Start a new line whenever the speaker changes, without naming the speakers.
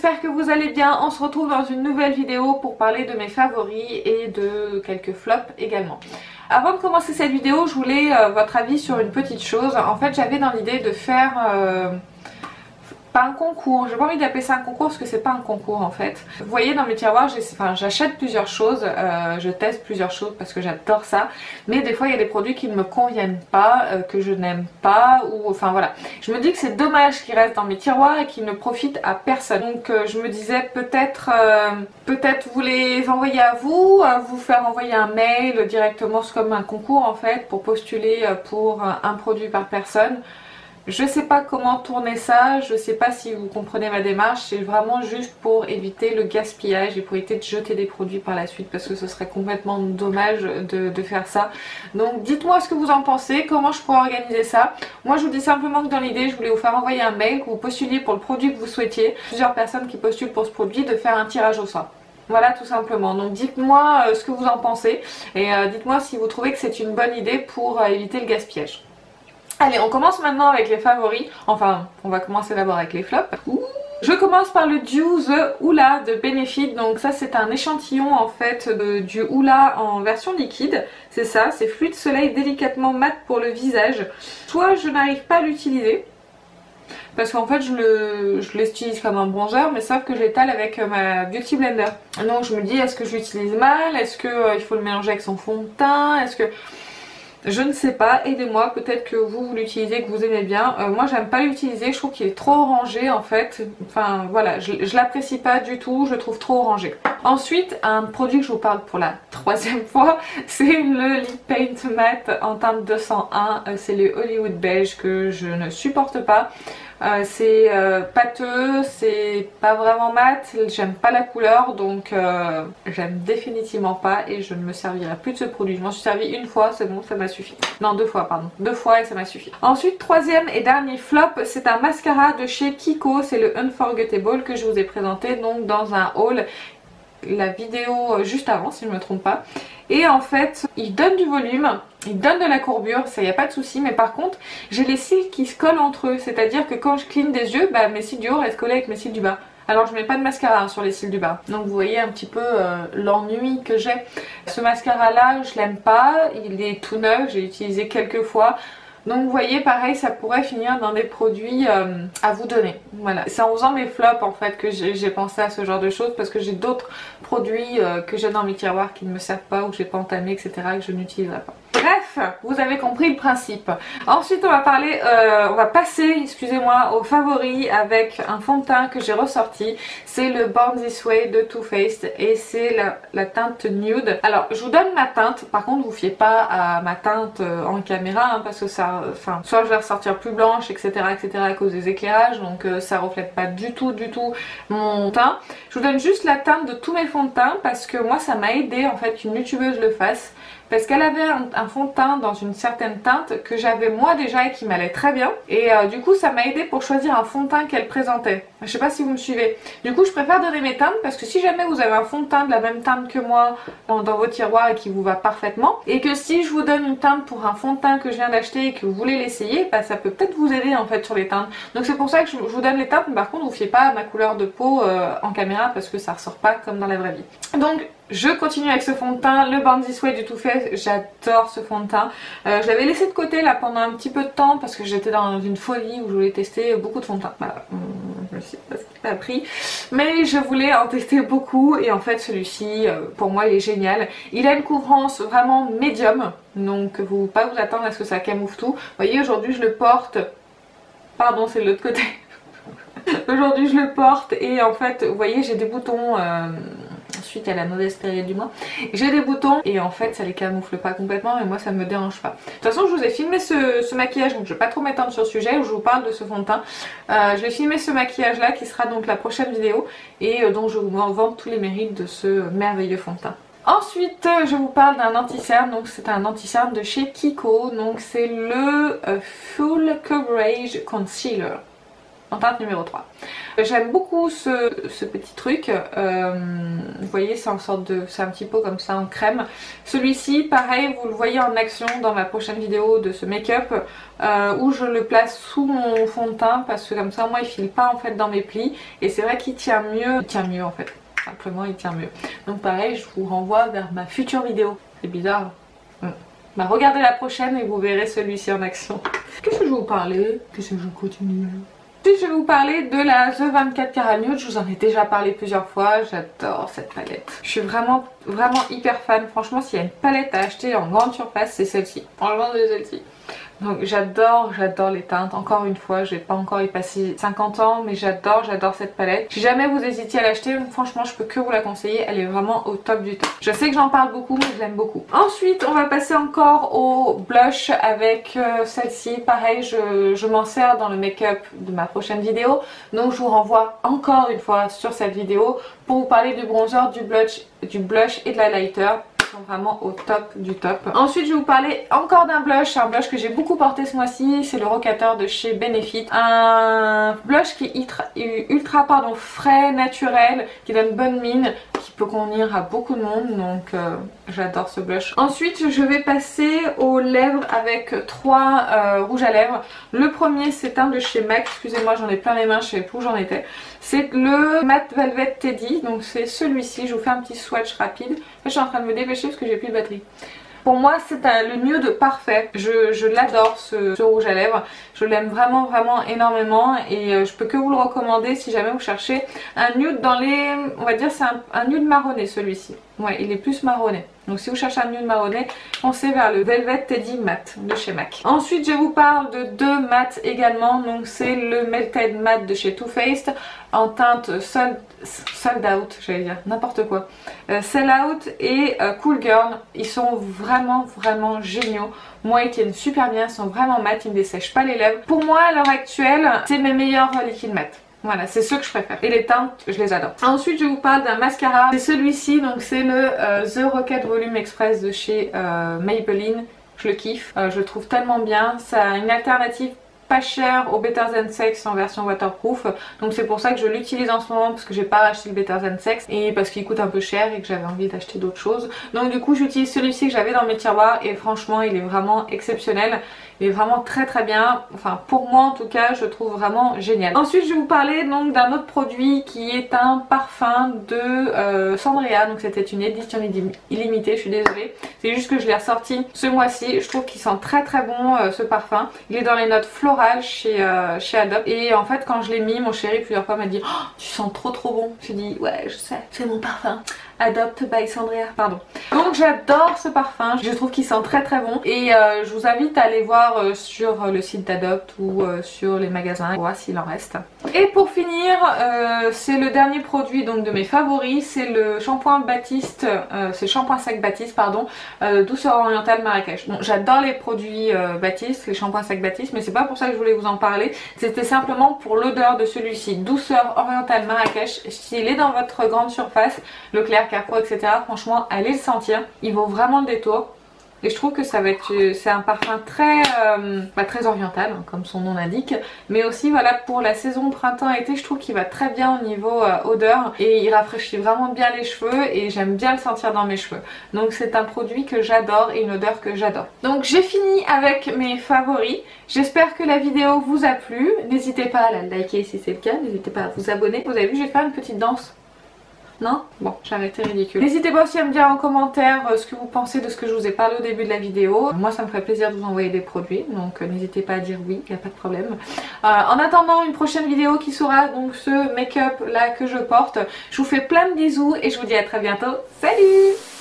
j'espère que vous allez bien. On se retrouve dans une nouvelle vidéo pour parler de mes favoris et de quelques flops également. Avant de commencer cette vidéo, je voulais votre avis sur une petite chose. En fait, j'avais dans l'idée de faire... pas un concours, j'ai pas envie d'appeler ça un concours parce que c'est pas un concours en fait. Vous voyez dans mes tiroirs, j'achète plusieurs choses, je teste plusieurs choses parce que j'adore ça. Mais des fois il y a des produits qui ne me conviennent pas, que je n'aime pas, ou enfin voilà. Je me dis que c'est dommage qu'ils restent dans mes tiroirs et qu'ils ne profitent à personne. Donc je me disais peut-être vous les envoyer à vous, vous faire envoyer un mail directement, c'est comme un concours en fait, pour postuler pour un produit par personne. Je sais pas comment tourner ça, je sais pas si vous comprenez ma démarche, c'est vraiment juste pour éviter le gaspillage et pour éviter de jeter des produits par la suite parce que ce serait complètement dommage de faire ça. Donc dites-moi ce que vous en pensez, comment je pourrais organiser ça. Moi je vous dis simplement que dans l'idée je voulais vous faire envoyer un mail, que vous postuliez pour le produit que vous souhaitiez, plusieurs personnes qui postulent pour ce produit, de faire un tirage au sort. Voilà tout simplement, donc dites-moi ce que vous en pensez et dites-moi si vous trouvez que c'est une bonne idée pour éviter le gaspillage. Allez, on commence maintenant avec les favoris. Enfin, on va commencer d'abord avec les flops. Je commence par le Dew The Hoola de Benefit. Donc ça c'est un échantillon en fait du Hoola en version liquide. C'est ça, c'est fluide soleil délicatement mat pour le visage. Soit je n'arrive pas à l'utiliser, parce qu'en fait je l'utilise comme un bronzer, mais sauf que je l'étale avec ma Beauty Blender. Donc je me dis, est-ce que je l'utilise mal? Est-ce qu'il faut le mélanger avec son fond de teint? Est-ce que... Je ne sais pas, aidez-moi, peut-être que vous l'utilisez, que vous aimez bien. Moi j'aime pas l'utiliser, je trouve qu'il est trop orangé en fait. Enfin voilà, je l'apprécie pas du tout, je le trouve trop orangé. Ensuite, un produit que je vous parle pour la troisième fois, c'est le Lip Paint Matte en teinte 201. C'est le Hollywood Beige que je ne supporte pas. C'est pâteux, c'est pas vraiment mat, j'aime pas la couleur, donc j'aime définitivement pas et je ne me servirai plus de ce produit. Je m'en suis servi une fois, c'est bon, ça m'a suffi. Non, deux fois, pardon. Deux fois et ça m'a suffi. Ensuite, troisième et dernier flop, c'est un mascara de chez Kiko, c'est le Unforgettable que je vous ai présenté donc dans un haul. La vidéo juste avant si je ne me trompe pas, et en fait il donne du volume, il donne de la courbure, ça y a pas de souci, mais par contre j'ai les cils qui se collent entre eux, c'est à dire que quand je cligne des yeux, bah, mes cils du haut restent collés avec mes cils du bas. Alors je mets pas de mascara hein, sur les cils du bas, donc vous voyez un petit peu l'ennui que j'ai. Ce mascara là je l'aime pas, il est tout neuf, j'ai utilisé quelques fois. Donc vous voyez, pareil, ça pourrait finir dans des produits à vous donner. Voilà, c'est en faisant mes flops en fait que j'ai pensé à ce genre de choses, parce que j'ai d'autres produits que j'ai dans mes tiroirs qui ne me servent pas ou que j'ai pas entamé, etc., que je n'utiliserai pas. Bref, vous avez compris le principe. Ensuite on va passer, excusez-moi, aux favoris avec un fond de teint que j'ai ressorti. C'est le Born This Way de Too Faced et c'est la teinte nude. Alors je vous donne ma teinte, par contre vous fiez pas à ma teinte en caméra hein, parce que ça, enfin, soit je vais ressortir plus blanche, etc., à cause des éclairages, donc ça reflète pas du tout mon teint. Je vous donne juste la teinte de tous mes fonds de teint parce que moi ça m'a aidé en fait qu'une youtubeuse le fasse. Parce qu'elle avait un fond de teint dans une certaine teinte que j'avais moi déjà et qui m'allait très bien. Et du coup ça m'a aidé pour choisir un fond de teint qu'elle présentait. Je sais pas si vous me suivez. Du coup je préfère donner mes teintes parce que si jamais vous avez un fond de teint de la même teinte que moi dans vos tiroirs et qui vous va parfaitement, et que si je vous donne une teinte pour un fond de teint que je viens d'acheter et que vous voulez l'essayer, bah ça peut peut-être vous aider en fait sur les teintes. Donc c'est pour ça que je vous donne les teintes, mais par contre vous fiez pas à ma couleur de peau en caméra parce que ça ressort pas comme dans la vraie vie. Donc je continue avec ce fond de teint, le Born This Way du Too Faced. J'adore ce fond de teint. Je l'avais laissé de côté là pendant un petit peu de temps parce que j'étais dans une folie où je voulais tester beaucoup de fond de teint. Voilà, je sais pas ce qu'il m'a pris, mais je voulais en tester beaucoup et en fait celui-ci pour moi il est génial. Il a une couvrance vraiment médium, donc vous pas vous attendre à ce que ça camoufle tout. Vous voyez, aujourd'hui je le porte, pardon c'est de l'autre côté. Aujourd'hui je le porte et en fait vous voyez j'ai des boutons. Ensuite il y a la mauvaise période du mois. J'ai des boutons et en fait ça les camoufle pas complètement et moi ça me dérange pas. De toute façon je vous ai filmé ce maquillage, donc je vais pas trop m'étendre sur le sujet où je vous parle de ce fond de teint. Je vais filmer ce maquillage là qui sera donc la prochaine vidéo et dont je vous vante tous les mérites de ce merveilleux fond de teint. Ensuite je vous parle d'un anti-cerne, donc c'est un anti-cerne de chez Kiko, donc c'est le Full Coverage Concealer. en teinte numéro 3. J'aime beaucoup ce petit truc, vous voyez c'est en sorte de, c'est un petit pot comme ça en crème. Celui-ci pareil vous le voyez en action dans ma prochaine vidéo de ce make-up où je le place sous mon fond de teint parce que comme ça moi il file pas en fait dans mes plis et c'est vrai qu'il tient mieux en fait, simplement il tient mieux. Donc pareil je vous renvoie vers ma future vidéo, c'est bizarre. Bah, regardez la prochaine et vous verrez celui-ci en action. Qu'est-ce que je vais vous parler? Qu'est-ce que je continue? Ensuite, je vais vous parler de la The 24 Karat Nude. Je vous en ai déjà parlé plusieurs fois. J'adore cette palette. Je suis vraiment hyper fan. Franchement, s'il y a une palette à acheter en grande surface, c'est celle-ci. Franchement, c'est celle-ci. Donc j'adore les teintes. Encore une fois, je vais pas encore y passer 50 ans, mais j'adore cette palette. Si jamais vous hésitiez à l'acheter, franchement, je peux que vous la conseiller. Elle est vraiment au top du top. Je sais que j'en parle beaucoup, mais je l'aime beaucoup. Ensuite, on va passer encore au blush avec celle-ci. Pareil, je m'en sers dans le make-up de ma prochaine vidéo. Donc je vous renvoie encore une fois sur cette vidéo pour vous parler du bronzer, du blush et de l'highlighter. Vraiment au top du top. Ensuite je vais vous parler encore d'un blush, un blush que j'ai beaucoup porté ce mois-ci, c'est le Rocateur de chez Benefit. Un blush qui est ultra frais, naturel, qui donne bonne mine, qui peut convenir à beaucoup de monde, donc j'adore ce blush. Ensuite je vais passer aux lèvres avec 3 rouges à lèvres. Le premier c'est un de chez MAC, excusez-moi j'en ai plein les mains, je sais plus où j'en étais. C'est le Matte Velvet Teddy, donc c'est celui-ci, je vous fais un petit swatch rapide. Je suis en train de me dépêcher parce que j'ai plus de batterie. Pour moi c'est le nude parfait, je l'adore ce rouge à lèvres, je l'aime vraiment énormément et je peux que vous le recommander si jamais vous cherchez un nude dans les, on va dire c'est un nude marronné celui-ci, ouais il est plus marronné. Donc si vous cherchez un nude marronné, foncez vers le Velvet Teddy Matte de chez MAC. Ensuite je vous parle de 2 mattes également, donc c'est le Melted Matte de chez Too Faced en teinte Sold Out, j'allais dire n'importe quoi. Sell Out et Cool Girl, ils sont vraiment géniaux. Moi ils tiennent super bien, ils sont vraiment mat, ils ne dessèchent pas les lèvres. Pour moi à l'heure actuelle, c'est mes meilleurs liquides mat. Voilà, c'est ceux que je préfère. Et les teintes, je les adore. Ensuite, je vous parle d'un mascara. C'est celui-ci, donc c'est le The Rocket Volume Express de chez Maybelline. Je le kiffe, je le trouve tellement bien. Ça a une alternative pas cher au Better Than Sex en version waterproof, donc c'est pour ça que je l'utilise en ce moment parce que j'ai pas racheté le Better Than Sex et parce qu'il coûte un peu cher et que j'avais envie d'acheter d'autres choses. Donc du coup j'utilise celui-ci que j'avais dans mes tiroirs et franchement il est vraiment exceptionnel. Il est vraiment très bien, enfin pour moi en tout cas je le trouve vraiment génial. Ensuite je vais vous parler donc d'un autre produit qui est un parfum de Sandria, donc c'était une édition illimitée, je suis désolée. C'est juste que je l'ai ressorti ce mois-ci, je trouve qu'il sent très bon ce parfum. Il est dans les notes florales chez Adopt et en fait quand je l'ai mis, mon chéri plusieurs fois m'a dit oh, tu sens trop bon. J'ai dit ouais je sais, c'est mon parfum. Adopt by Sandria, pardon. Donc j'adore ce parfum, je trouve qu'il sent très bon et je vous invite à aller voir sur le site d'Adopt ou sur les magasins pour voir s'il en reste. Et pour finir, c'est le dernier produit donc de mes favoris, c'est le shampoing Baptiste, c'est le shampoing sec Baptiste pardon, douceur orientale Marrakech. Bon j'adore les produits Baptiste, les shampoings sec Baptiste, mais c'est pas pour ça que je voulais vous en parler, c'était simplement pour l'odeur de celui-ci, douceur orientale Marrakech. S'il est dans votre grande surface, Leclerc, Carrefour, etc. franchement allez le sentir, il vaut vraiment le détour. Et je trouve que ça va être, c'est un parfum très oriental, hein, comme son nom l'indique. Mais aussi voilà pour la saison printemps-été, je trouve qu'il va très bien au niveau odeur. Et il rafraîchit vraiment bien les cheveux et j'aime bien le sentir dans mes cheveux. Donc c'est un produit que j'adore et une odeur que j'adore. Donc j'ai fini avec mes favoris. J'espère que la vidéo vous a plu. N'hésitez pas à la liker si c'est le cas, n'hésitez pas à vous abonner. Vous avez vu, j'ai fait une petite danse. Non? Bon, j'ai arrêté ridicule. N'hésitez pas aussi à me dire en commentaire ce que vous pensez de ce que je vous ai parlé au début de la vidéo. Moi ça me ferait plaisir de vous envoyer des produits, donc n'hésitez pas à dire oui, il n'y a pas de problème. En attendant une prochaine vidéo qui sera donc ce make-up là que je porte, je vous fais plein de bisous et je vous dis à très bientôt. Salut!